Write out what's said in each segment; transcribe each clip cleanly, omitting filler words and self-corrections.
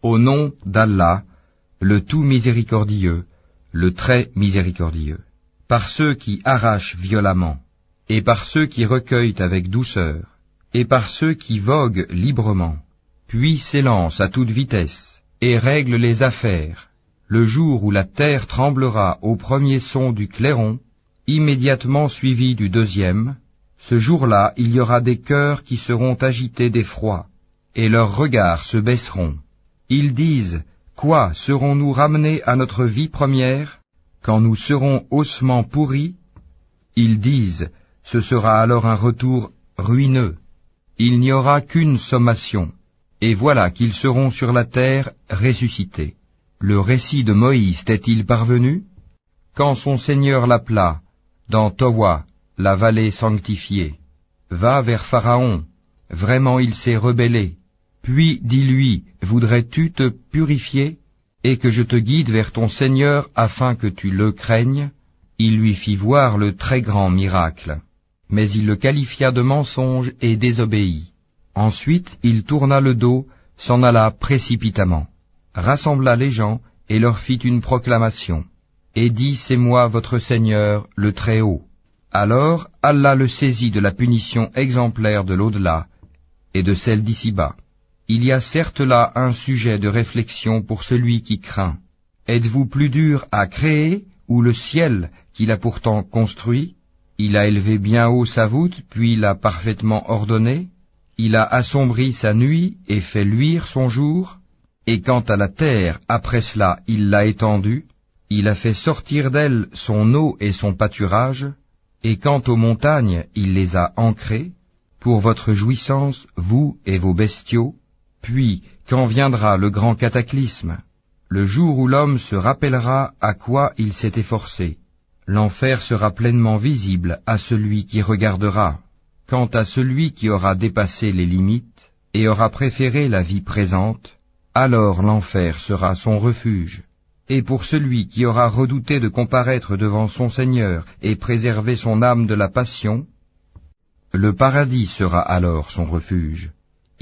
Au nom d'Allah, le tout miséricordieux, le très miséricordieux. Par ceux qui arrachent violemment, et par ceux qui recueillent avec douceur, et par ceux qui voguent librement, puis s'élancent à toute vitesse, et règlent les affaires, le jour où la terre tremblera au premier son du clairon, immédiatement suivi du deuxième, ce jour-là il y aura des cœurs qui seront agités d'effroi, et leurs regards se baisseront. Ils disent, quoi, serons-nous ramenés à notre vie première, quand nous serons ossements pourris? Ils disent, ce sera alors un retour ruineux. Il n'y aura qu'une sommation, et voilà qu'ils seront sur la terre ressuscités. Le récit de Moïse t'est-il parvenu? Quand son Seigneur l'appela, dans Towa, la vallée sanctifiée, va vers Pharaon, vraiment il s'est rebellé. Puis dis-lui, voudrais-tu te purifier, et que je te guide vers ton Seigneur afin que tu le craignes? Il lui fit voir le très grand miracle. Mais il le qualifia de mensonge et désobéit. Ensuite il tourna le dos, s'en alla précipitamment, rassembla les gens et leur fit une proclamation, et dit, c'est moi votre Seigneur, le Très-Haut. Alors Allah le saisit de la punition exemplaire de l'au-delà et de celle d'ici-bas. Il y a certes là un sujet de réflexion pour celui qui craint. Êtes-vous plus dur à créer ou le ciel qu'il a pourtant construit? Il a élevé bien haut sa voûte, puis l'a parfaitement ordonnée. Il a assombri sa nuit et fait luire son jour. Et quant à la terre, après cela, il l'a étendue. Il a fait sortir d'elle son eau et son pâturage. Et quant aux montagnes, il les a ancrées, pour votre jouissance, vous et vos bestiaux. Puis, quand viendra le grand cataclysme, le jour où l'homme se rappellera à quoi il s'est efforcé, l'enfer sera pleinement visible à celui qui regardera. Quant à celui qui aura dépassé les limites et aura préféré la vie présente, alors l'enfer sera son refuge. Et pour celui qui aura redouté de comparaître devant son Seigneur et préserver son âme de la passion, le paradis sera alors son refuge.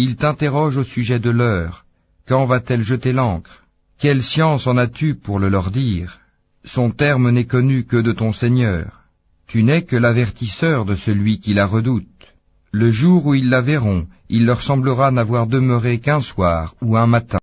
Il t'interroge au sujet de l'heure. Quand va-t-elle jeter l'ancre? Quelle science en as-tu pour le leur dire? Son terme n'est connu que de ton Seigneur. Tu n'es que l'avertisseur de celui qui la redoute. Le jour où ils la verront, il leur semblera n'avoir demeuré qu'un soir ou un matin.